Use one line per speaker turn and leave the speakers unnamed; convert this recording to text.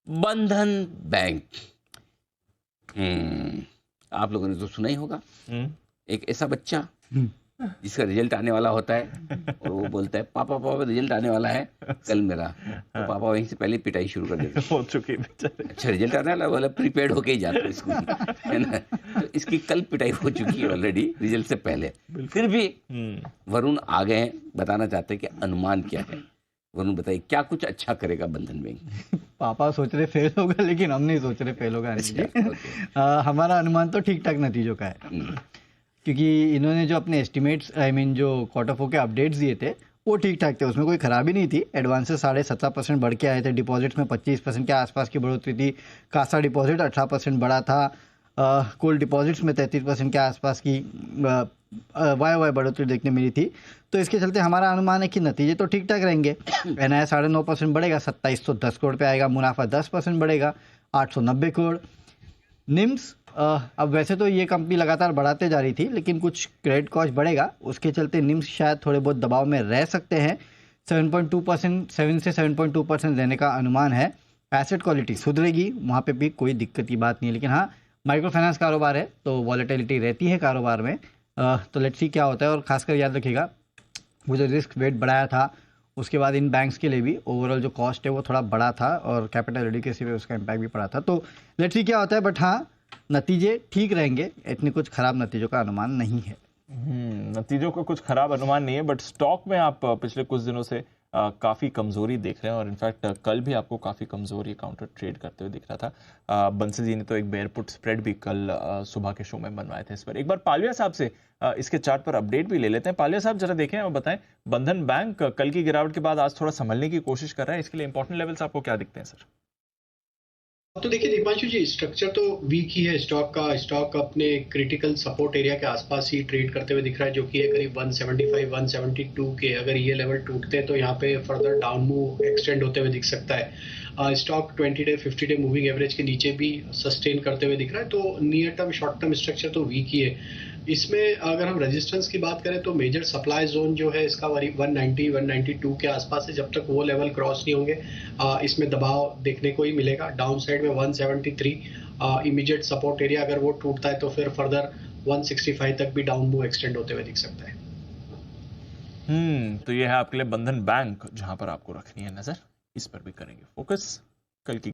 बंधन बैंक। आप लोगों ने तो सुना ही होगा। एक ऐसा बच्चा जिसका रिजल्ट आने वाला होता है और वो बोलता है पापा पापा रिजल्ट आने वाला है कल मेरा, तो पापा वहीं से पहले पिटाई शुरू कर देते
हो चुकी बेचारे।
अच्छा रिजल्ट आने वाला, बोला प्रीपेड होके ही जाते स्कूल है ना। तो इसकी कल पिटाई हो चुकी है ऑलरेडी रिजल्ट से पहले। फिर भी वरुण आ गए हैं, बताना चाहते हैं कि अनुमान क्या है। वरुण बताइए क्या कुछ अच्छा करेगा बंधन बैंक।
पापा सोच रहे फेल होगा, लेकिन हम नहीं सोच रहे फेल होगा अनिल जी। हमारा अनुमान तो ठीक ठाक नतीजों का है, क्योंकि इन्होंने जो अपने एस्टिमेट्स जो क्वार्टर 4 के अपडेट्स दिए थे वो ठीक ठाक थे, उसमें कोई खराबी नहीं थी। एडवांसेस 17.5% बढ़ के आए थे, डिपॉजिट्स में 25% के आसपास की बढ़ोतरी थी, कासा डिपॉजिट 18% बढ़ा था, कुल डिपॉजिट्स में 33% के आसपास की वाई बढ़ोतरी देखने मिली थी। तो इसके चलते हमारा अनुमान है कि नतीजे तो ठीक ठाक रहेंगे। एनआई 9.5% बढ़ेगा, 2710 करोड़ पे आएगा, मुनाफा 10% बढ़ेगा, 890 करोड़। निम्स अब वैसे तो ये कंपनी लगातार बढ़ाते जा रही थी, लेकिन कुछ क्रेडिट कॉस्ट बढ़ेगा, उसके चलते निम्स शायद थोड़े बहुत दबाव में रह सकते हैं। 7.2%, 7 से 7.2% रहने का अनुमान है। एसेट क्वालिटी सुधरेगी, वहाँ पे भी कोई दिक्कत की बात नहीं है, लेकिन हाँ माइक्रो फाइनेंस कारोबार है तो वॉलेटिलिटी रहती है कारोबार में। तो लेट्स सी क्या होता है। और खासकर याद रखिएगा वो जो रिस्क वेट बढ़ाया था उसके बाद इन बैंक्स के लिए भी ओवरऑल जो कॉस्ट है वो थोड़ा बड़ा था और कैपिटल एडिक्वेसी पे उसका इम्पैक्ट भी पड़ा था। तो लेट्स सी क्या होता है, बट हाँ नतीजे ठीक रहेंगे, इतने कुछ खराब नतीजों का अनुमान नहीं है।
नतीजों का कुछ खराब अनुमान नहीं है, बट स्टॉक में आप पिछले कुछ दिनों से काफी कमजोरी देख रहे हैं, और इनफैक्ट कल भी आपको काफी कमजोरी काउंटर ट्रेड करते हुए दिख रहा था। बंसल जी ने तो एक बेयर पुट स्प्रेड भी कल सुबह के शो में बनवाए थे। इस पर एक बार पालिया साहब से इसके चार्ट पर अपडेट भी ले लेते हैं। पालिया साहब जरा देखें और बताएं, बंधन बैंक कल की गिरावट के बाद आज थोड़ा संभलने की कोशिश कर रहा है, इसके लिए इंपॉर्टेंट लेवल्स आपको क्या दिखते हैं सर?
तो देखिए दीपांशु जी, स्ट्रक्चर तो वीक ही है स्टॉक का। स्टॉक अपने क्रिटिकल सपोर्ट एरिया के आसपास ही ट्रेड करते हुए दिख रहा है, जो कि है करीब 175 172 के। अगर ये लेवल टूटते हैं तो यहाँ पे फर्दर डाउन मूव एक्सटेंड होते हुए दिख सकता है। Stock 20 day 50 day moving average के नीचे भी सस्टेन करते हुए दिख रहा है, तो near term short term structure तो वीक ही है। इसमें अगर हम रेजिस्टेंस की बात करें तो मेजर सप्लाई जोन जो है इसका 190 192 के आसपास है। जब तक वो लेवल क्रॉस नहीं होंगे इसमें दबाव देखने को ही मिलेगा। डाउन साइड में 173 इमीडिएट सपोर्ट एरिया, अगर वो टूटता है तो फिर फर्दर 165 तक भी डाउन मूव एक्सटेंड होते हुए दिख सकता है।
तो ये है आपके लिए बंधन बैंक, जहां पर आपको रखनी है नजर, इस पर भी करेंगे फोकस कल की